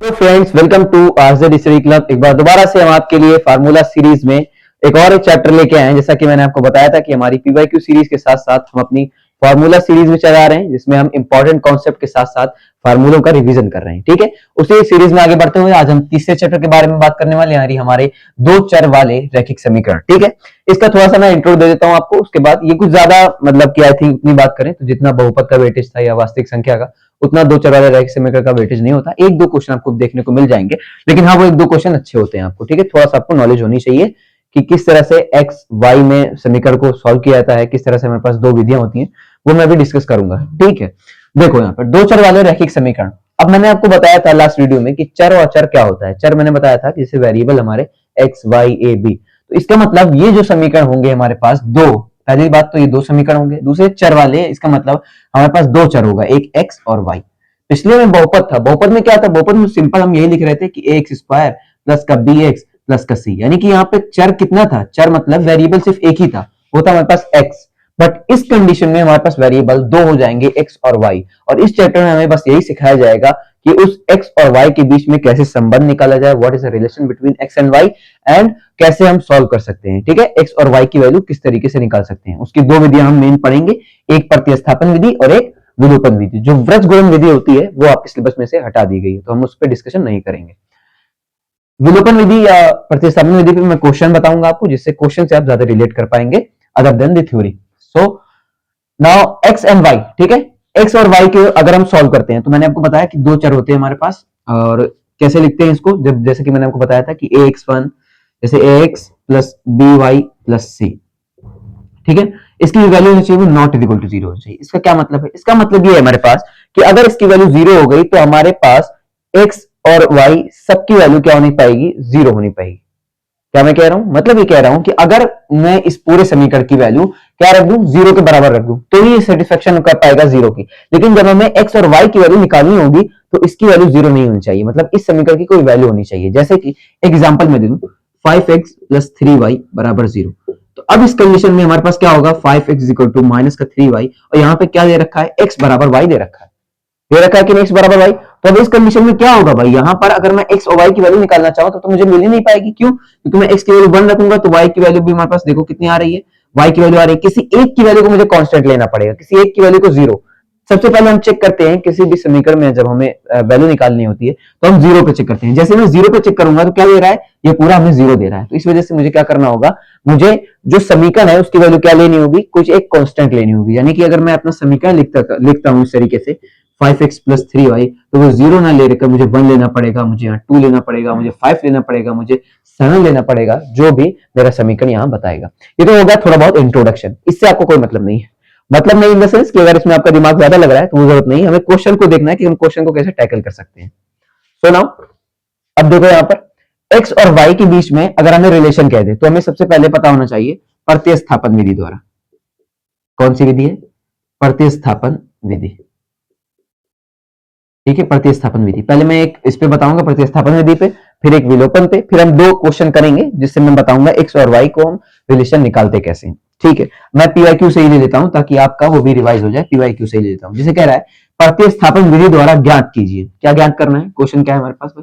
तो friends, welcome to RJ study club. एक बार दोबारा से हम आपके लिए फार्मूला सीरीज में एक चैप्टर लेके आए हैं। जैसा कि मैंने आपको बताया था कि हमारी पीवाईक्यू सीरीज के साथ साथ हम अपनी फार्मूला सीरीज में चला रहे हैं, जिसमें हम इंपॉर्टेंट कॉन्सेप्ट के साथ साथ फार्मूलों का रिवीजन कर रहे हैं। ठीक है, उसी सीरीज में आगे बढ़ते हुए आज हम तीसरे चैप्टर के बारे में बात करने वाले हैं, हमारे दो चर वाले रैखिक समीकरण। ठीक है, इसका थोड़ा सा मैं इंट्रो दे देता हूं आपको, उसके बाद ये कुछ ज्यादा मतलब कि आई थिंक उतनी बात करें तो जितना बहुपद का वेटेज था या वास्तविक संख्या का, उतना दो चर वाले रैखिक समीकरण का वेटेज नहीं होता। एक दो क्वेश्चन आपको देखने को मिल जाएंगे, लेकिन हाँ, वो एक दो क्वेश्चन अच्छे होते हैं आपको। ठीक है, थोड़ा सा आपको नॉलेज होनी चाहिए कि किस तरह से एक्स वाई में समीकरण को सॉल्व किया जाता है, किस तरह से हमारे पास दो विधियां होती हैं, वो मैं भी डिस्कस करूंगा। ठीक है, देखो यहाँ पर दो चर वाले रैखिक समीकरण। अब मैंने आपको बताया था लास्ट वीडियो में कि चर और अचर क्या होता है। चर मैंने बताया था कि जैसे वेरिएबल हमारे एक्स वाई ए बी, तो इसका मतलब ये जो समीकरण होंगे हमारे पास दो, पहली बात तो ये दो समीकरण होंगे। दूसरे चर वाले, इसका मतलब हमारे पास दो चर होगा, एक एक्स और वाई। पिछले में बहुपद था, बहुपद में क्या था, बहुपद में सिंपल हम यही लिख रहे थे कि ए एक्स स्क्वायर प्लस का बी एक्स प्लस का सी, यानी कि यहाँ पे चर कितना था, चर मतलब वेरिएबल सिर्फ एक ही था, वो था हमारे पास एक्स। बट इस कंडीशन में हमारे पास वेरिएबल दो हो जाएंगे, एक्स और वाई। और इस चैप्टर में हमें बस यही सिखाया जाएगा कि उस एक्स और वाई के बीच में कैसे संबंध निकाला जाए, what is the relation between x and y, and कैसे हम सॉल्व कर सकते हैं। ठीक है, एक्स और वाई की वैल्यू किस तरीके से निकाल सकते हैं, उसकी दो विधियां हम मेन पढ़ेंगे, एक प्रतिस्थापन विधि और एक विलोपन विधि। जो व्रज गुणन विधि होती है वो आपके सिलेबस में से हटा दी गई है, तो हम उस पर डिस्कशन नहीं करेंगे। विलोपन विधि या प्रतिस्थापन विधि पे मैं क्वेश्चन बताऊंगा आपको, जिससे क्वेश्चन से आप ज्यादा रिलेट कर पाएंगे other than the theory. So now x and y. ठीक है, एक्स और वाई के अगर हम सॉल्व करते हैं तो मैंने आपको बताया कि दो चर होते हैं हमारे पास, और कैसे लिखते हैं इसको, जब जैसे कि मैंने आपको बताया था कि ए एक्स वन, जैसे a x plus b y plus c. ठीक है, इसकी वैल्यू होनी चाहिए वो नॉट इक्वल टू जीरो होनी चाहिए। इसका क्या मतलब है, इसका मतलब ये है हमारे पास कि अगर इसकी वैल्यू जीरो हो गई तो हमारे पास एक्स और वाई सबकी वैल्यू क्या होनी पाएगी, जीरो होनी पाएगी। क्या मैं कह रहा हूं, मतलब ये कह रहा हूं कि अगर मैं इस पूरे समीकरण की वैल्यू क्या रख दूं, जीरो के बराबर रख दूं, तो ही सेटिस्फेक्शन कर पाएगा जीरो की। लेकिन जब हमें एक्स और वाई की वैल्यू निकालनी होगी तो इसकी वैल्यू जीरो नहीं होनी चाहिए, मतलब इस समीकरण की कोई वैल्यू होनी चाहिए। जैसे कि एग्जाम्पल में दे दूं, 5x प्लस 3y बराबर जीरो। तो अब इस कंडीशन में हमारे पास क्या होगा, 5x इक्वल टू माइनस का 3y, और यहाँ पे क्या दे रखा है, x बराबर y दे रखा है, कि नहीं x बराबर y। तो अब इस कंडीशन में क्या होगा भाई, यहाँ पर अगर मैं x और y की वैल्यू निकालना चाहूँ तो मुझे मिल ही नहीं पाएगी। क्यों? क्योंकि मैं x की वैल्यू 1 रखूंगा तो y की वैल्यू भी हमारे पास देखो कितनी आ रही है, y की वैल्यू आ रही है, किसी एक की वैल्यू को मुझे कांस्टेंट लेना पड़ेगा, किसी एक की वैल्यू को जीरो। सबसे पहले हम चेक करते हैं किसी भी समीकरण में जब हमें वैल्यू निकालनी होती है तो हम जीरो पे चेक करते हैं। जैसे मैं जीरो पे चेक करूंगा तो क्या दे रहा है, ये पूरा हमें जीरो दे रहा है। तो इस वजह से मुझे क्या करना होगा, मुझे जो समीकरण है उसकी वैल्यू क्या लेनी होगी, कुछ एक कांस्टेंट लेनी होगी। यानी कि अगर मैं अपना समीकरण लिखता हूं इस तरीके से 5x प्लस 3y, तो वो जीरो ना लेकर मुझे 1 लेना पड़ेगा, मुझे यहाँ 2 लेना पड़ेगा, मुझे 5 लेना पड़ेगा, मुझे 7 लेना पड़ेगा, जो भी मेरा समीकरण यहाँ बताएगा। ये तो होगा थोड़ा बहुत इंट्रोडक्शन, इससे आपको कोई मतलब नहीं है। मतलब नहीं इन द सेंस कि अगर इसमें आपका दिमाग ज्यादा लग रहा है तो वो जरूरत नहीं है, हमें क्वेश्चन को देखना है कि हम क्वेश्चन को कैसे टैकल कर सकते हैं। सो नाउ अब देखो यहाँ पर एक्स और वाई के बीच में अगर हमें रिलेशन कह दे तो हमें सबसे पहले पता होना चाहिए प्रतिस्थापन विधि द्वारा। कौन सी विधि है, प्रतिस्थापन विधि। ठीक है, प्रतिस्थापन विधि पहले मैं एक इस पे बताऊंगा प्रतिस्थापन विधि पे, फिर एक विलोपन पे, फिर हम दो क्वेश्चन करेंगे जिससे मैं बताऊंगा एक्स और वाई को हम रिलेशन निकालते कैसे। ठीक है, मैं पीवाईक्यू से ही ले लेता हूं ताकि आपका वो भी रिवाइज हो जाए। पीवाईक्यू से ही ले लेता हूं, जिसे कह रहा है प्रतिस्थापन विधि द्वारा ज्ञात कीजिए। क्या ज्ञात करना है, क्वेश्चन क्या है हमारे पास,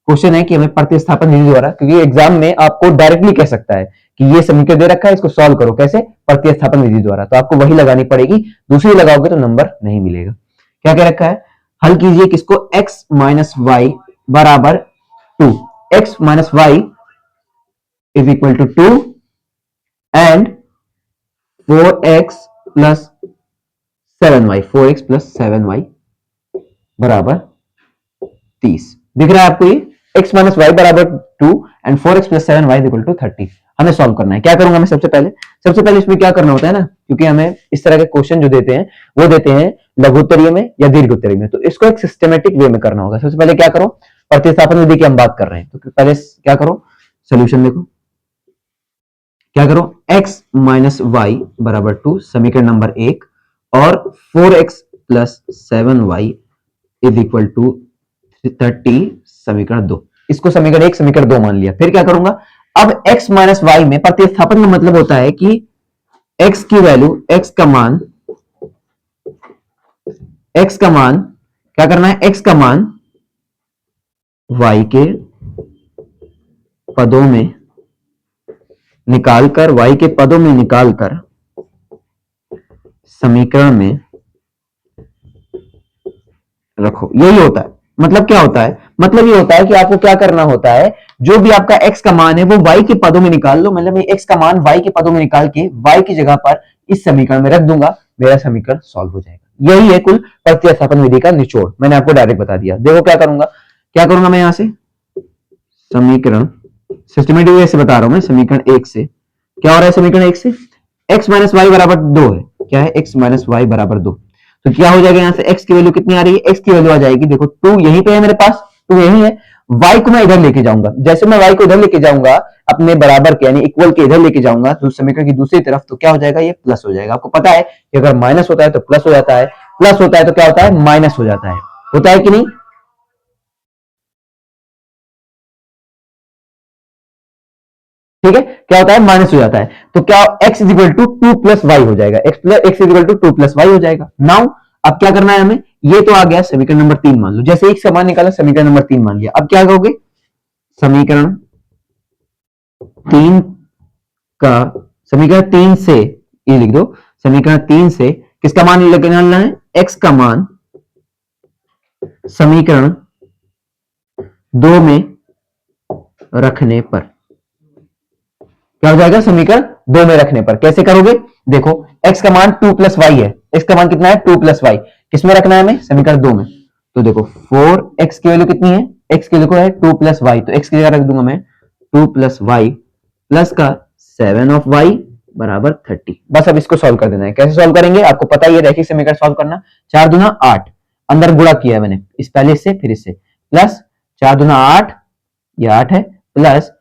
क्वेश्चन है कि हमें प्रतिस्थापन विधि द्वारा, क्योंकि एग्जाम में आपको डायरेक्टली कह सकता है कि ये समीकरण दे रखा है, इसको सॉल्व करो, कैसे, प्रतिस्थापन विधि द्वारा, तो आपको वही लगानी पड़ेगी, दूसरी लगाओगे तो नंबर नहीं मिलेगा। क्या कह रखा है, हल कीजिए किसको, x माइनस वाई बराबर 2, x minus y is equal to 2 and 4x plus 7y, 4x plus 7y बराबर 30। दिख रहा है आपको ये, x माइनस वाई बराबर 2 and 4x plus 7y equal to 30। हमें सॉल्व करना है। क्या करूंगा मैं, सबसे पहले इसमें क्या करना होता है ना, क्योंकि हमें इस तरह के क्वेश्चन जो देते हैं वो देते हैं लघुत्तरीय में या दीर्घोत्तरीय में, तो इसको एक सिस्टमेटिक वे में करना होगा। सबसे पहले क्या करो, प्रतिस्थापन विधि की हम बात कर रहे हैं तो पहले क्या करो, सोल्यूशन देखो, क्या करो, x माइनस वाई बराबर 2 समीकरण नंबर 1, और 4x plus 7y is equal to 30 समीकरण 2। इसको समीकरण 1 समीकरण 2 मान लिया। फिर क्या करूंगा, अब x माइनस वाई में प्रतिस्थापन का मतलब होता है कि x की वैल्यू, x का मान क्या करना है, x का मान y के पदों में निकालकर समीकरण में रखो। यही होता है। मतलब क्या होता है? मतलब ये होता है कि आपको क्या करना होता है, जो भी आपका x का मान है वो y के पदों में निकाल लो। मतलब मैं x का मान y के पदों में निकाल के y की जगह पर इस समीकरण में रख दूंगा, मेरा समीकरण सॉल्व हो जाएगा। यही है कुल प्रतिस्थापन विधि का निचोड़। मैंने आपको डायरेक्ट बता दिया। देखो क्या करूंगा मैं यहां से समीकरण सिस्टमेटिक वे से बता रहा हूं मैं। समीकरण 1 से क्या हो रहा है? समीकरण 1 से x माइनस वाई बराबर 2 है। क्या है? x माइनस वाई बराबर 2। तो क्या हो जाएगा? यहां से x की वैल्यू कितनी आ रही है? x की वैल्यू आ जाएगी, देखो 2 यहीं पे है मेरे पास, 2 यहीं है। y को मैं इधर लेके जाऊंगा। जैसे मैं y को इधर लेके जाऊंगा, अपने बराबर के यानी इक्वल के इधर लेके जाऊंगा तो समीकरण की दूसरी तरफ, तो क्या हो जाएगा? ये प्लस हो जाएगा। आपको पता है कि अगर माइनस होता है तो प्लस हो जाता है, प्लस होता है तो क्या होता है? माइनस हो जाता है। होता है कि नहीं? ठीक है, क्या होता है? माइनस हो जाता है। तो क्या x is equal to 2 plus y हो जाएगा। x is equal to 2 plus y हो जाएगा। नाउ अब क्या करना है हमें? ये तो आ गया समीकरण नंबर 3 मान लो। जैसे एक समान निकाला, समीकरण नंबर 3 मान लिया। अब क्या करोगे? समीकरण 3 का समीकरण 3 से ये लिख दो। समीकरण 3 से किसका मान निकालना है? x का मान समीकरण 2 में रखने पर क्या हो जाएगा? समीकरण 2 में रखने पर कैसे करोगे? देखो x का मान 2 प्लस वाई है। x का मान कितना है? 2 प्लस वाई। किसमें रखना है हमें? समीकरण 2 में। तो देखो 4x की वैल्यू कितनी है? x की वैल्यू है 2 प्लस वाई, तो x की जगह रख दूंगा मैं 2 प्लस वाई प्लस का 7 ऑफ वाई बराबर 30। बस अब इसको सॉल्व कर देना है। कैसे सॉल्व करेंगे? आपको पता ही है रैखिक समीकरण सॉल्व करना। 4 दूना 8, अंदर गुणा किया है मैंने, इस पहले इससे फिर इससे, प्लस 4 दूना 8, ये 8 है, प्लस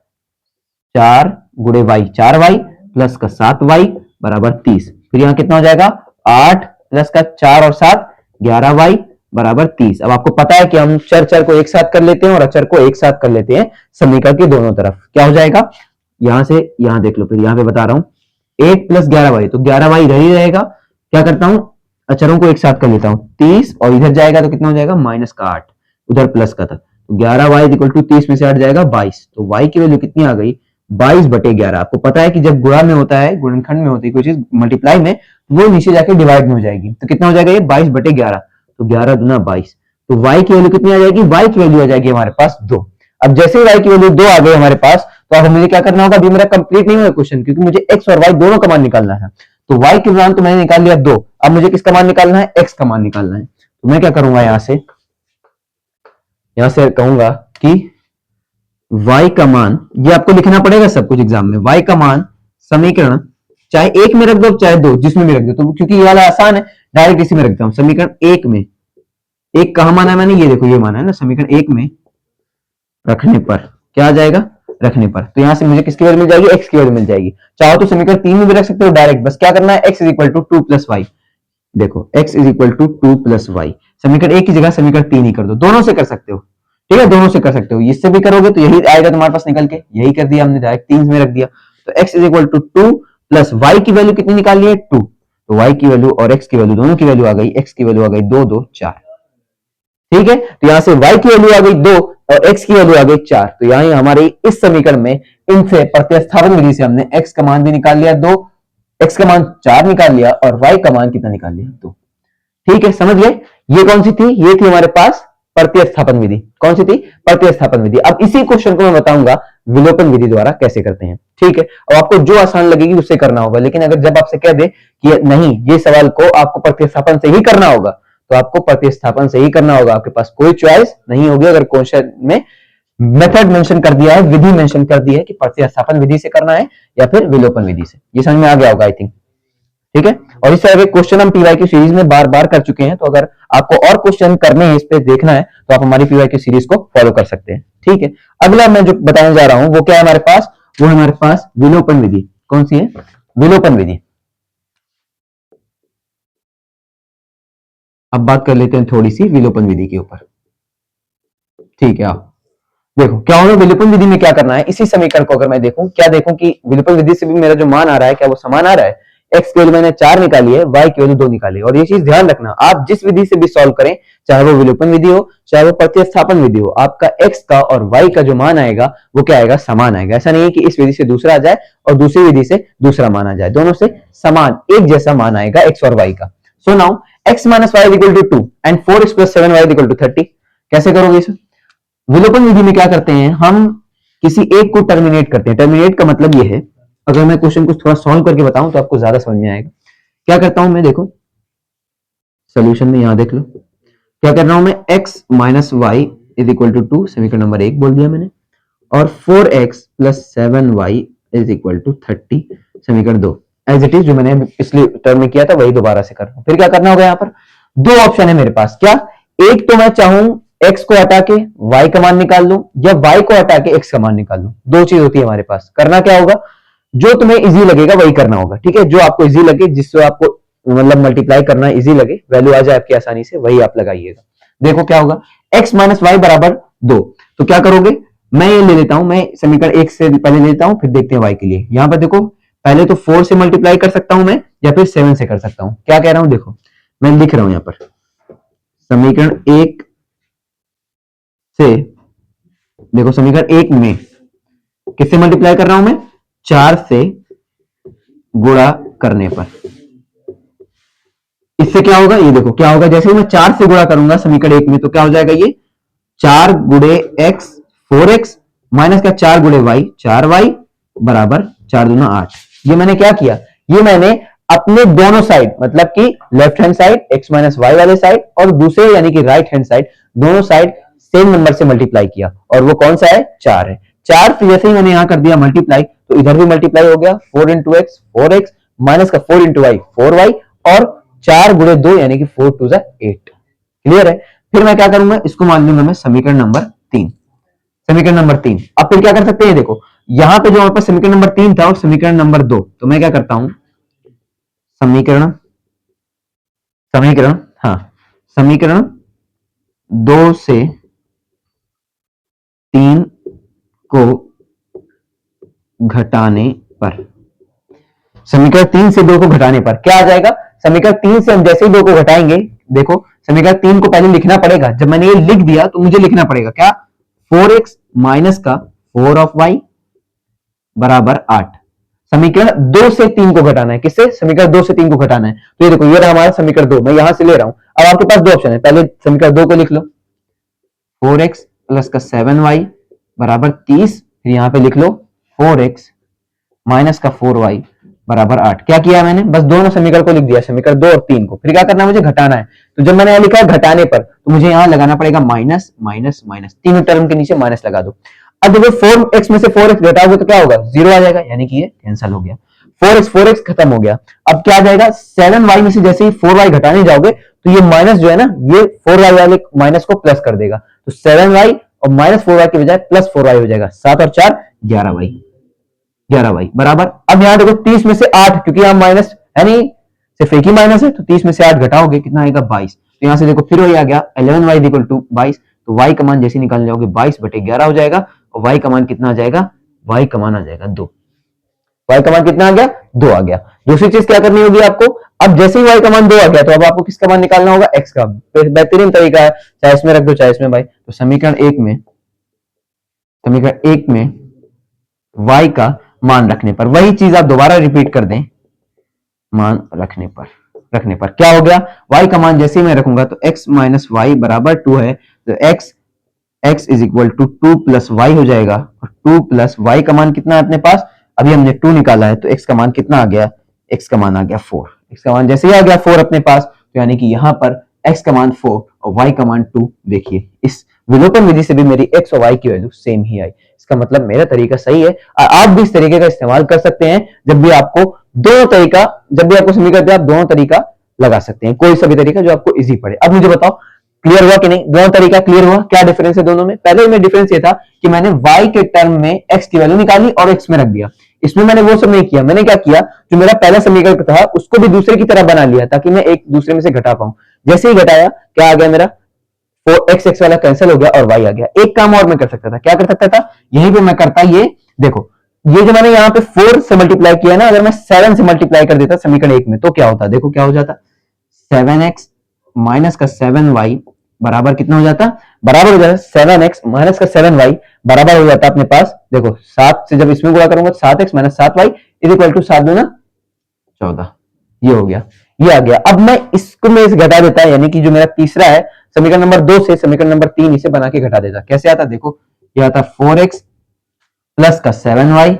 4 गुणे वाई 4y प्लस का 7y बराबर 30। फिर यहां कितना हो जाएगा? 8 प्लस का 4 और 7 11y बराबर 30। अब आपको पता है कि हम चर को एक साथ कर लेते हैं और अचर को एक साथ कर लेते हैं समीकरण की दोनों तरफ। क्या हो जाएगा? यहां से यहां देख लो, फिर यहां पे बता रहा हूं 8 प्लस 11y, तो 11y इधर ही रहेगा। क्या करता हूं? अचरों को एक साथ कर लेता हूं 30, और इधर जाएगा तो कितना हो जाएगा? माइनस का 8, उधर प्लस का था। तो 11y इक्वल टू 30 में से 8 जाएगा 22। तो y की वैल्यू कितनी आ गई? 22/11। आपको पता है कि जब गुणा में होता है, गुणनखंड में होती है कोई चीज मल्टीप्लाई में, वो नीचे जाके डिवाइड में हो जाएगी। तो कितना हो जाएगा? ये 22/11। तो 11 दूना 22। तो y की वैल्यू कितनी आ जाएगी? y की वैल्यू आ जाएगी हमारे पास 2। अब जैसे ही y की वैल्यू 2 आ गई हमारे पास, तो अब मुझे क्या करना होगा? अभी मेरा कंप्लीट नहीं हुआ क्वेश्चन, क्योंकि मुझे x और y दोनों का मान निकालना है। तो y के मान तो मैंने निकाल लिया 2, अब मुझे किसका मान निकालना है? x का मान निकालना है। तो मैं क्या करूंगा? यहां से कहूंगा कि y का मान, ये आपको लिखना पड़ेगा सब कुछ एग्जाम में, y का मान समीकरण चाहे एक में रख दो चाहे दो, जिसमें भी रख दो, तो क्योंकि ये वाला आसान है डायरेक्ट इसी में रखता हूं। समीकरण एक में, एक कहां माना है मैंने? ये देखो, ये माना है ना। समीकरण एक में रखने पर क्या आ जाएगा? रखने पर, तो यहां से मुझे किसकी वैल्यू मिल जाएगी? x की वैल्यू मिल जाएगी। चाहो तो समीकरण 3 में भी रख सकते हो डायरेक्ट। बस क्या करना है? x is equal to 2 plus y. देखो x is equal to 2 plus y, समीकरण एक की जगह समीकरण 3 ही कर दो। दोनों से कर सकते हो, ठीक है, दोनों से कर सकते हो। इससे भी करोगे तो यही आएगा तुम्हारे पास निकल के। यही कर दिया हमने, डायरेक्ट 3 में रख दिया। तो x is equal to 2 plus y की वैल्यू कितनी निकाल है? 2। तो y की वैल्यू और x की वैल्यू, दोनों की वैल्यू आ गई। x की वैल्यू आ गई 2 2 4। ठीक है, तो यहां से y की वैल्यू आ गई 2 और x की वैल्यू आ गई 4। तो यहां हमारे इस समीकरण में इनसे प्रतिस्थापन विधि से हमने x का मान भी निकाल लिया 2, x का मान 4 निकाल लिया, और y का मान कितना निकाल लिया? 2। ठीक है, समझ गए? ये कौन सी थी? ये थी हमारे पास प्रतिस्थापन विधि। कौन सी थी? प्रतिस्थापन विधि। अब इसी क्वेश्चन को मैं बताऊंगा विलोपन विधि द्वारा कैसे करते हैं। ठीक है, अब आपको जो आसान लगेगी उससे करना होगा। लेकिन अगर जब आपसे कह दे कि नहीं, ये सवाल को आपको प्रतिस्थापन से ही करना होगा, तो आपको प्रतिस्थापन से ही करना होगा। आपके पास कोई चॉइस नहीं होगी। अगर क्वेश्चन में मेथड मेंशन कर दिया है, विधि मेंशन कर दी है कि प्रतिस्थापन विधि से करना है या फिर विलोपन विधि से। ये समझ में आ गया होगा आई थिंक। ठीक है, और इस तरह के क्वेश्चन हम पीवाई की सीरीज में बार बार कर चुके हैं। तो अगर आपको और क्वेश्चन करने हैं, इस पे देखना है, तो आप हमारी पीवाई की सीरीज को फॉलो कर सकते हैं। ठीक है, अगला मैं जो बताने जा रहा हूं वो क्या है हमारे पास? वो है हमारे पास विलोपन विधि। कौन सी है? विलोपन विधि। अब बात कर लेते हैं थोड़ी सी विलोपन विधि के ऊपर। ठीक है, आप देखो क्या होगा विलोपन विधि में क्या करना है। इसी समीकरण को अगर मैं देखूं, क्या देखूं कि विलोपन विधि से भी मेरा जो मान आ रहा है क्या वो समान आ रहा है, x की वैल्यू मैंने 4 निकाली है, y की वैल्यू 2 निकाली है। और ये चीज ध्यान रखना, आप जिस विधि से भी सॉल्व करें, चाहे वो विलोपन विधि हो, चाहे वो प्रतिस्थापन विधि हो, आपका x का और y का जो मान आएगा वो क्या आएगा, समान आएगा। ऐसा नहीं है कि इस विधि से दूसरा आ जाए और दूसरी विधि से दूसरा मान आ जाए, दोनों से समान एक जैसा मान आएगा x और y का। So now x minus y is equal to 2 and 4x plus 7y is equal to 30। कैसे करोगे इसे? विलोपन विधि में क्या करते हैं, हम किसी एक को टर्मिनेट करते हैं। टर्मिनेट का मतलब ये है, अगर मैं क्वेश्चन को थोड़ा सॉल्व करके बताऊं तो आपको ज्यादा समझ में आएगा। क्या करता हूं मैं, देखो सॉल्यूशन में यहां देख लो, क्या कर रहा हूं मैं, x minus y is equal to 2, समीकरण नंबर 1 बोल दिया मैंने, और 4x plus 7y is equal to 30, समीकरण 2। एज इट इज जो मैंने पिछले टर्म में किया था वही दोबारा से कर रहा हूं। फिर क्या करना होगा, यहां पर दो ऑप्शन है मेरे पास। क्या, एक तो मैं चाहूं x को हटा के y का मान निकाल लूं, या y को हटा के x का मान निकाल लूं। दो चीज होती है हमारे पास। करना क्या होगा, जो तुम्हें इजी लगेगा वही करना होगा, ठीक है। जो आपको इजी लगे, जिससे आपको मतलब मल्टीप्लाई करना इजी लगे, वैल्यू आ जाए आपकी आसानी से, वही आप लगाइएगा। देखो क्या होगा, x माइनस वाई बराबर 2। तो क्या करोगे, मैं ये ले लेता हूं, मैं समीकरण 1 से पहले लेता हूं, फिर देखते हैं y के लिए। यहां पर देखो, पहले तो 4 से मल्टीप्लाई कर सकता हूं मैं, या फिर 7 से कर सकता हूं। क्या कह रहा हूं, देखो मैं लिख रहा हूं यहां पर, समीकरण 1 से, देखो समीकरण 1 में किससे मल्टीप्लाई कर रहा हूं मैं, 4 से गुणा करने पर। इससे क्या होगा, ये देखो क्या होगा, जैसे ही मैं 4 से गुणा करूंगा समीकरण 1 में, तो क्या हो जाएगा, ये 4 गुणे x 4x माइनस का 4 गुणे y 4y बराबर 4 दूना 8। ये मैंने क्या किया, ये मैंने अपने दोनों साइड, मतलब कि left hand side x minus y वाले साइड और दूसरे यानी कि राइट हैंड साइड, दोनों साइड सेम नंबर से मल्टीप्लाई किया, और वो कौन सा है, 4 है। 4 से जैसे ही मैंने यहां कर दिया मल्टीप्लाई, तो इधर भी मल्टीप्लाई हो गया, 4 इंटू एक्स 4x माइनस का 4 इंटू वाई 4y, और 4 गुणे 2 यानी कि 4 टू 8। क्लियर है। फिर मैं क्या करूंगा, इसको मान लूंगा मैं समीकरण नंबर 3। समीकरण नंबर 3, अब फिर क्या कर सकते हैं, देखो यहां पे जो हमारे पास समीकरण नंबर 3 था और समीकरण नंबर 2, तो मैं क्या करता हूं, समीकरण समीकरण हाँ समीकरण 2 से 3 को घटाने पर, समीकरण 3 से 2 को घटाने पर क्या आ जाएगा, समीकरण 3 से हम जैसे ही 2 को घटाएंगे, देखो समीकरण 3 को पहले लिखना पड़ेगा। जब मैंने ये लिख दिया तो मुझे लिखना पड़ेगा क्या, 4x माइनस का 4 ऑफ y बराबर 8। समीकरण 2 से 3 को घटाना है, किससे, समीकरण 2 से 3 को घटाना है। तो ये देखो, ये रहा हमारा समीकरण 2, मैं यहां से ले रहा हूं। अब आपके पास दो ऑप्शन है, पहले समीकरण 2 को लिख लो, 4x प्लस का 7y बराबर 30, फिर यहां पे लिख लो 4x माइनस का 4y बराबर 8। क्या किया मैंने, बस दोनों समीकरण को लिख दिया, समीकरण 2 और 3 को। फिर क्या करना है, मुझे घटाना है। तो जब मैंने यहां लिखा है घटाने पर, तो मुझे यहां लगाना पड़ेगा माइनस माइनस माइनस, तीनों टर्म के नीचे माइनस लगा दो। अब देखो 4x में से 4x घटाओगे तो क्या होगा, 0 आ जाएगा, यानी कि ये कैंसिल हो गया। 4x खत्म हो गया। अब क्या आ जाएगा, 7y में से जैसे ही 4y घटाने जाओगे तो ये माइनस जो है ना, ये 4y वाले माइनस को प्लस कर देगा, तो 7y और माइनस 4y के बजाय प्लस 4y हो जाएगा। 7 और 4 11y बराबर। अब यहां देखो 30 में से 8, क्योंकि यहां माइनस है नहीं, सिर्फ एक ही माइनस है, तो 30 में से 8 घटाओगे कितना आएगा, 22। तो यहां से देखो फिर वही आ गया 11y इक्वल टू 22। तो y का मान जैसे निकालने जाओगे 22/11 हो जाएगा, और y का मान कितना आ जाएगा, y का मान आ जाएगा 2। y का मान कितना आ गया, 2 आ गया। दूसरी चीज क्या करनी होगी आपको, अब जैसे ही y का मान 2 आ गया, तो अब आपको किसका मान निकालना होगा, x का। बेहतरीन तरीका है, चाहे इसमें रख दो चाहे इसमें भाई। तो समीकरण 1 में y का मान रखने पर, वही चीज आप दोबारा रिपीट कर दें, मान रखने पर क्या हो गया, y का मान जैसे ही मैं रखूंगा तो x माइनस वाई बराबर 2 है, तो x is equal to 2 plus y हो जाएगा। और 2 प्लस वाई का मान कितना है अपने पास, अभी हमने 2 निकाला है, तो x का मान कितना आ गया, x का मान आ गया 4। x का मान जैसे ही आ गया 4 अपने पास, तो यानी कि यहां पर x का मान 4 और y का मान 2। देखिए इस विलोपन विधि से भी मेरी x और y की वैल्यू सेम ही आई। इसका मतलब मेरा तरीका सही है, और आप भी इस तरीके का इस्तेमाल कर सकते हैं। जब भी आपको समीकरण दे, आप दोनों तरीका लगा सकते हैं, कोई सा भी तरीका जो आपको इजी पड़े। अब मुझे बताओ क्लियर हुआ कि नहीं, दोनों तरीका क्लियर हुआ, क्या डिफरेंस है दोनों में। पहले में डिफरेंस ये था कि मैंने y के टर्म में x की वैल्यू निकाली और x में रख दिया। इसमें मैंने वो सब नहीं किया, मैंने क्या किया, जो मेरा पहला समीकरण था उसको भी दूसरे की तरह बना लिया, ताकि मैं एक दूसरे में से घटा पाऊं। जैसे ही घटाया क्या आ गया, मेरा 4x वाला कैंसिल हो गया और y आ गया। एक काम और मैं कर सकता था, क्या कर सकता था, यहीं पे मैं करता, ये देखो ये जो मैंने यहाँ पे 4 से मल्टीप्लाई किया ना, अगर मैं 7 से मल्टीप्लाई कर देता समीकरण 1 में तो क्या होता, देखो क्या हो जाता, 7x माइनस का 7y बराबर कितना हो जाता, बराबर हो जाता 7x माइनस का 7y बराबर हो जाता अपने पास, देखो 7 से जब इसमें गुणा करूंगा 7x minus 7y is equal to 7 दूना 14, ये हो गया, ये आ गया। अब मैं इसको में से घटा देता है, यानी कि जो मेरा तीसरा है समीकरण नंबर 2 से समीकरण नंबर 3 इसे बना के घटा देता, कैसे आता, देखो ये आता 4x प्लस का 7y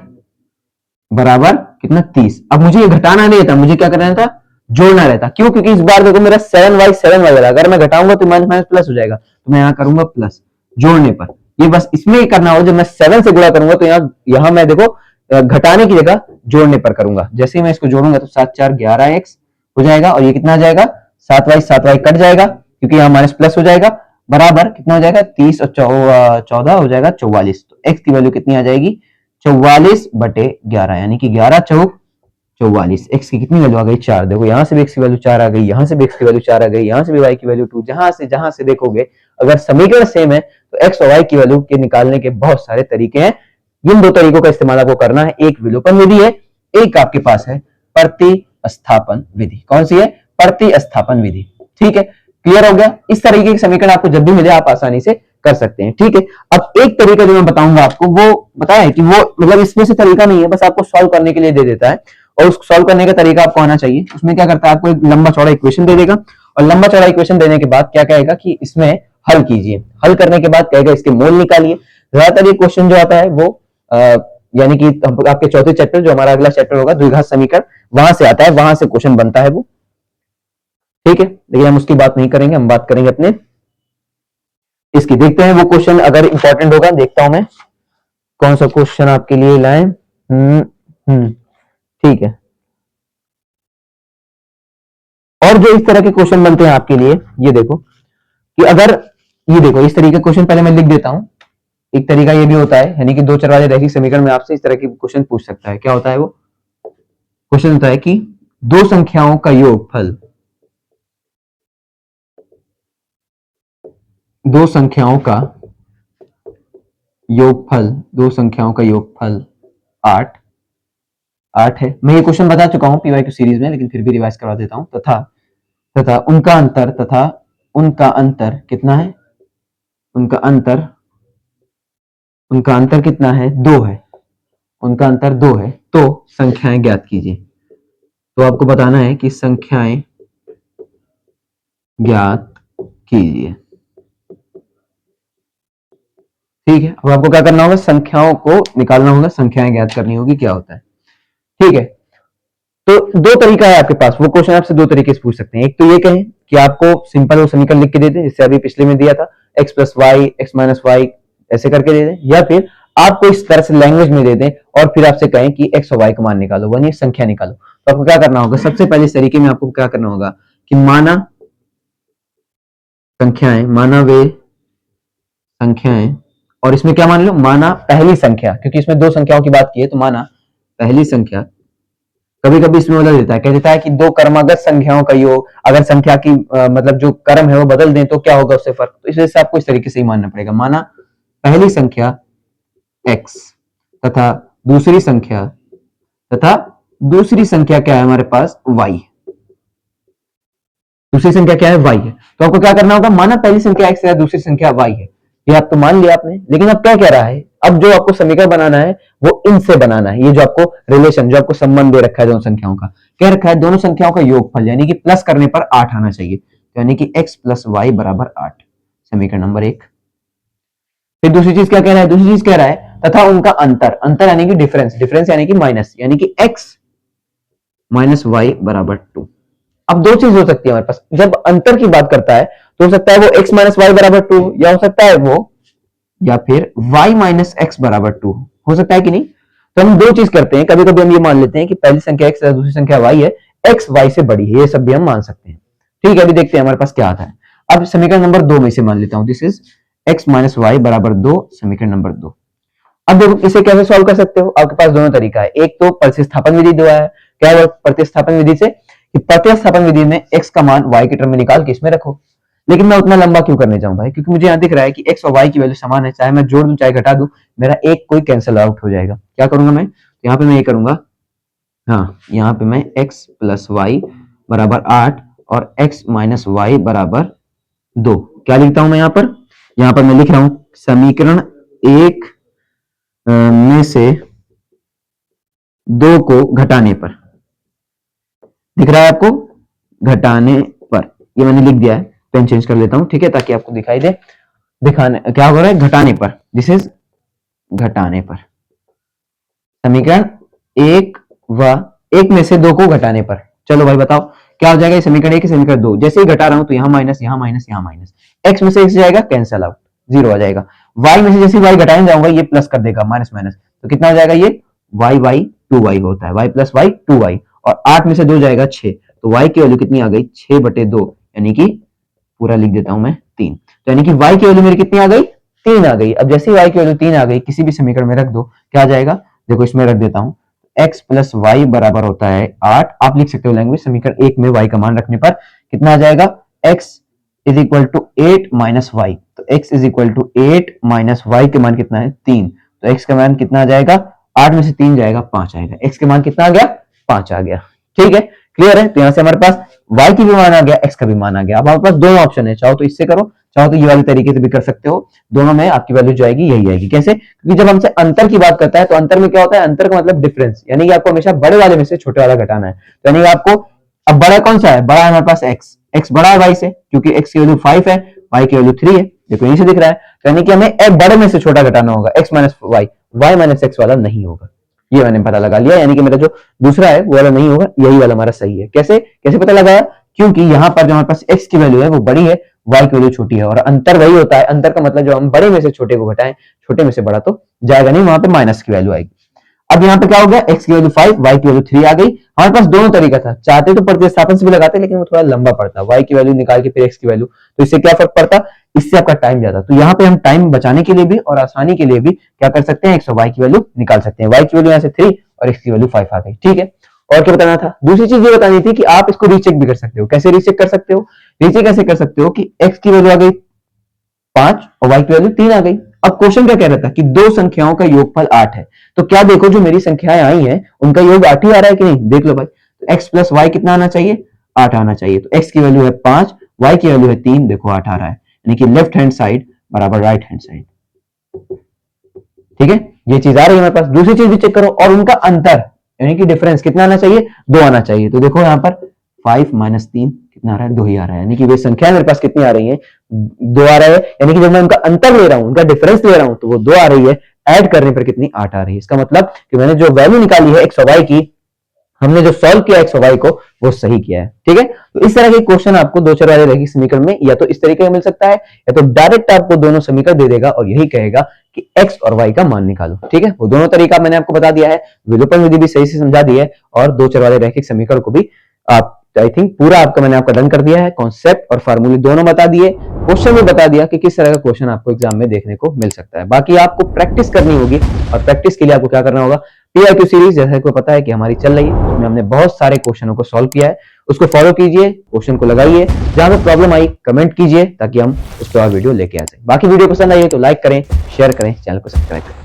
बराबर कितना 30। अब मुझे ये घटाना नहीं था, मुझे क्या करना था, जोड़ना रहता, क्यों, क्योंकि इस बार देखो मेरा 7y अगर मैं घटाऊंगा तो माइनस माइनस प्लस हो जाएगा, तो मैं यहाँ करूंगा प्लस जोड़ने पर, ये बस इसमें ही करना हो, जब मैं 7 से गुणा करूंगा तो यहाँ मैं देखो घटाने की जगह जोड़ने पर करूंगा, जैसे ही मैं इसको जोड़ूंगा तो 7 4 11x हो जाएगा, और ये कितना आ जाएगा 7y कट जाएगा क्योंकि यहाँ माइनस प्लस हो जाएगा, बराबर कितना हो जाएगा 30 और 14 हो जाएगा 44, तो x की वैल्यू कितनी आ जाएगी 44/11, यानी कि 11 चौक 44, x की कितनी वैल्यू आ गई 4, देखो यहां से भी x की वैल्यू 4 आ गई, यहां से भी x की वैल्यू 4 आ गई, यहां से भी y की वैल्यू 2, जहां से देखोगे अगर समीकरण सेम है तो x और y की वैल्यू के निकालने के बहुत सारे तरीके हैं, इन दो तरीकों का इस्तेमाल आपको करना है, एक विलोपन विधि है, एक आपके पास है प्रतिस्थापन विधि, कौन सी है, प्रतिस्थापन विधि, ठीक है, क्लियर हो गया। इस तरीके के समीकरण आपको जब भी मिले आप आसानी से कर सकते हैं, ठीक है। अब एक तरीका जो मैं बताऊंगा आपको, वो बताया कि वो मतलब इसमें से तरीका नहीं है, बस आपको सॉल्व करने के लिए दे देता है, और उस सॉल्व करने का तरीका आपको आना चाहिए। उसमें क्या करता है, आपको एक लंबा चौड़ा इक्वेशन दे देगा, और लंबा चौड़ा इक्वेशन देने के बाद क्या कहेगा कि इसमें हल कीजिए, हल करने के बाद कहेगा इसके मोल निकालिए। ज्यादातर ये क्वेश्चन जो आता है वो यानी कि आपके चौथे चैप्टर, जो हमारा अगला चैप्टर होगा द्विघात समीकरण, वहां से आता है, वहां से क्वेश्चन बनता है वो, ठीक है। लेकिन हम उसकी बात नहीं करेंगे, हम बात करेंगे अपने इसकी, देखते हैं वो क्वेश्चन अगर इंपॉर्टेंट होगा, देखता हूं मैं कौन सा क्वेश्चन आपके लिए लाए। ठीक है, और जो इस तरह के क्वेश्चन बनते हैं आपके लिए, ये देखो कि अगर ये देखो इस तरीके का क्वेश्चन पहले मैं लिख देता हूं, एक तरीका ये भी होता है, यानी कि दो चर वाले रैखिक समीकरण में आपसे इस तरह के क्वेश्चन पूछ सकता है, क्या होता है वो क्वेश्चन होता है कि दो संख्याओं का योगफल, दो संख्याओं का योगफल 8 है। मैं ये क्वेश्चन बता चुका हूं पीवाईक्यू सीरीज में, लेकिन फिर भी रिवाइज करवा देता हूं। तथा उनका अंतर कितना है, उनका अंतर कितना है, 2 है, उनका अंतर 2 है, तो संख्याएं ज्ञात कीजिए। तो आपको बताना है कि संख्याएं ज्ञात कीजिए, ठीक है। अब आपको क्या करना होगा, संख्याओं को निकालना होगा, संख्याएं ज्ञात करनी होगी, क्या होता है, ठीक है। तो दो तरीका है आपके पास, वो क्वेश्चन आपसे दो तरीके से पूछ सकते हैं। एक तो ये कहें कि आपको सिंपल वो समीकरण लिख के दे दें, जैसे अभी पिछले में दिया था x plus y x minus y ऐसे करके दे दें, या फिर आपको इस तरह से लैंग्वेज में दे दें और फिर आपसे कहें कि x और y का मान निकालो, वन ये संख्या निकालो। तो आपको क्या करना होगा, सबसे पहले इस तरीके में आपको क्या करना होगा कि माना वे संख्याएं, और इसमें क्या मान लो, माना पहली संख्या, क्योंकि इसमें दो संख्याओं की बात की है, तो माना पहली संख्या। कभी कभी इसमें बदल देता है, कह देता है कि दो क्रमागत संख्याओं का योग, अगर संख्या की मतलब जो क्रम है वो बदल दें तो क्या होगा उससे फर्क, तो इस वजह से आपको इस तरीके से ही मानना पड़ेगा, माना पहली संख्या x तथा दूसरी संख्या क्या है हमारे पास y, दूसरी संख्या क्या है y है। तो आपको क्या करना होगा, माना पहली संख्या x है, दूसरी संख्या y है, ये आप तो मान लिया आपने, लेकिन अब क्या कह रहा है, अब जो आपको समीकरण बनाना है वो इनसे बनाना है, ये जो आपको रिलेशन, जो आपको संबंध दे रखा है दोनों संख्याओं का, कह रखा है दोनों संख्याओं का योगफल, यानी कि प्लस करने पर 8 आना चाहिए, यानी कि x प्लस वाई बराबर 8, समीकरण नंबर 1। फिर दूसरी चीज क्या कह रहा है, दूसरी चीज कह रहा है तथा उनका अंतर यानी कि डिफरेंस यानी कि माइनस, यानी कि x माइनस वाई बराबर 2। अब दो चीज हो सकती है हमारे पास, जब अंतर की बात करता है तो हो सकता है वो x माइनस वाई बराबर 2, या हो सकता है वो, या फिर y माइनस एक्स बराबर 2 हो सकता है कि नहीं। तो हम दो चीज करते हैं, कभी कभी हम ये मान लेते हैं कि पहली संख्या x है, दूसरी संख्या y है, x y से बड़ी है, ये सब भी हम मान सकते हैं, ठीक है। अभी देखते हैं हमारे पास क्या आता है। अब समीकरण नंबर 2 में से मान लेता हूं, this is x minus y बराबर 2, समीकरण नंबर 2। अब देखो इसे कैसे सॉल्व कर सकते हो, आपके पास दोनों तरीका है, एक तो प्रतिस्थापन विधि दिया है, क्या है प्रतिस्थापन विधि से, कि प्रतिस्थापन विधि में x का मान y के टर्म में निकाल के इसमें रखो, लेकिन मैं उतना लंबा क्यों करने जाऊं भाई, क्योंकि मुझे यहाँ दिख रहा है कि x और y की वैल्यू समान है, चाहे मैं जोड़ दूं चाहे घटा दूं, मेरा एक कोई कैंसिल आउट हो जाएगा। क्या करूंगा मैं, यहाँ पे मैं ये करूंगा, हाँ यहाँ पे मैं x प्लस वाई बराबर 8 और x माइनस वाई बराबर 2, क्या लिखता हूं मैं यहाँ पर मैं लिख रहा हूं समीकरण एक में से 2 को घटाने पर, दिख रहा है आपको, घटाने पर, ये मैंने लिख दिया है, पेन चेंज कर लेता हूं, ठीक है, ताकि आपको दिखाई दे, दिखाने क्या हो रहा है, घटाने पर, दिस इज घटाने पर, समीकरण एक में से 2 को घटाने पर। चलो भाई बताओ क्या हो जाएगा, समीकरण 1 समीकरण 2, जैसे ही घटा रहा हूं तो यहाँ माइनस यहाँ माइनस यहाँ माइनस, x में से x जाएगा कैंसल आउट, 0 आ जाएगा, y में से जैसे y घटाने जाऊंगा ये प्लस कर देगा, माइनस माइनस, तो कितना हो जाएगा, ये y y 2y होता है, y प्लस y 2y, और 8 में से 2 जाएगा 6, तो y की वैल्यू कितनी आ गई, 6/2, यानी कि पूरा लिख देता हूं मैं 3, तो यानी कि y की वैल्यू मेरी कितनी आ गई, 3 आ गई। अब जैसे ही y की वैल्यू 3 आ गई, किसी भी समीकरण में रख दो, क्या आ जाएगा, देखो इसमें रख देता हूं, x प्लस वाई बराबर होता है 8, आप लिख सकते हो लैंग्वेज, समीकरण 1 में y का मान रखने पर कितना आ जाएगा, x is equal to 8 minus y, तो x is equal to 8 minus y के मान कितना है 3, तो x का मान कितना आ जाएगा, 8 में से 3 जाएगा 5 आएगा, x के मान कितना आ गया, 5 आ गया, ठीक है, क्लियर है। तो यहां से हमारे पास y की भी मान आ गया, x का भी मान आ गया। अब हमारे पास दोनों ऑप्शन है, चाहो तो इससे करो, चाहो तो ये वाले तरीके से भी कर सकते हो, दोनों में आपकी वैल्यू जो आएगी यही आएगी। कैसे, क्योंकि जब हमसे अंतर की बात करता है तो अंतर में क्या होता है, अंतर का मतलब डिफरेंस, यानी कि आपको हमेशा बड़े वाले में से छोटे वाला घटाना है, तो यानी कि आपको, अब बड़ा कौन सा है, बड़ा है हमारे पास x बड़ा है y से, क्योंकि x की वैल्यू 5 है, y की वैल्यू 3 है, देखो यहीं से दिख रहा है, तो यानी कि हमें बड़े में से छोटा घटाना होगा, x minus y, y minus x वाला नहीं होगा, ये मैंने पता लगा लिया, यानी कि मेरा जो दूसरा है वो वाला नहीं होगा, यही वाला हमारा सही है। कैसे कैसे पता लगाया, क्योंकि यहाँ पर जो हमारे पास x की वैल्यू है वो बड़ी है, y की वैल्यू छोटी है, और अंतर वही होता है, अंतर का मतलब जो हम बड़े में से छोटे को घटाएं, छोटे में से बड़ा तो जाएगा नहीं, वहां पे माइनस की वैल्यू आएगी। अब यहाँ पे क्या हो गया, x की वैल्यू 5, y की वैल्यू 3 आ गई, हमारे पास दोनों तरीका था, चाहते तो प्रतिस्थापन से भी लगाते, लेकिन वो थोड़ा लंबा पड़ता, y की वैल्यू निकाल के फिर x की वैल्यू, तो इससे क्या फर्क पड़ता, इससे आपका टाइम जाता, तो यहाँ पे हम टाइम बचाने के लिए भी और आसानी के लिए भी क्या कर सकते हैं, x और y की वैल्यू निकाल सकते हैं, y की वैल्यू यहाँ से 3 और x की वैल्यू 5 आ गई, ठीक है। और क्या बताना था, दूसरी चीज ये बतानी थी कि आप इसको रीचेक भी कर सकते हो, कैसे रीचेक कर सकते हो, रीचेक कैसे कर सकते हो कि x की वैल्यू आ गई 5 और y की वैल्यू 3 आ गई। अब क्वेश्चन क्या कह रहा था कि दो संख्याओं का योगफल 8 है, तो क्या देखो जो मेरी संख्याएं आई हैं उनका योग 8 ही आ रहा है कि नहीं, देख लो भाई, तो x प्लस वाई कितना आना चाहिए, 8 आना चाहिए, तो x की वैल्यू है 5, y की वैल्यू है 3, देखो 8 आ रहा है, यानी कि लेफ्ट हैंड साइड बराबर राइट हैंड साइड, ठीक है, ये चीज आ रही है हमारे पास। दूसरी चीज भी चेक करो, और उनका अंतर यानी कि डिफरेंस कितना आना चाहिए, 2 आना चाहिए, तो देखो यहाँ पर 5 माइनस 3 कितना आ रहा है, 2 ही आ रहा है, यानी कि वे संख्या मेरे पास कितनी आ रही है, 2 आ रहा है, यानी कि जब मैं उनका अंतर ले रहा हूं, उनका डिफरेंस ले रहा हूं, तो वो 2 आ रही है, ऐड करने पर कितनी 8 आ रही है। इसका मतलब कि मैंने जो वैल्यू निकाली है एक्स और वाई की, हमने जो सॉल्व किया एक्स और वाई को, वो सही किया है, ठीक है। तो इस तरह के क्वेश्चन आपको दो चार वाले रैखिक समीकरण में या तो इस तरीके का मिल सकता है, या तो डायरेक्ट आपको दोनों समीकरण दे देगा और यही कहेगा कि एक्स और वाई का मान निकालो, ठीक है। वो दोनों तरीका मैंने आपको बता दिया है, विलोपन विधि भी सही से समझा दी है, और दो चार वाले रैखिक समीकरण को भी आप आई थिंक पूरा आपका मैंने आपका डन कर दिया है, कॉन्सेप्ट और फार्मूले दोनों बता दिए, क्वेश्चन भी बता दिया कि किस तरह का क्वेश्चन आपको एग्जाम में देखने को मिल सकता है। बाकी आपको प्रैक्टिस करनी होगी, और प्रैक्टिस के लिए आपको क्या करना होगा, पीआईक्यू सीरीज जैसा कि पता है कि हमारी चल रही है, उसमें हमने बहुत सारे क्वेश्चनों को सॉल्व किया है, उसको फॉलो कीजिए, क्वेश्चन को लगाइए, जहां पे प्रॉब्लम आई कमेंट कीजिए ताकि हम उस पर और वीडियो लेके आ जाए। बाकी वीडियो पसंद आई है तो लाइक करें, शेयर करें, चैनल को सब्सक्राइब करें।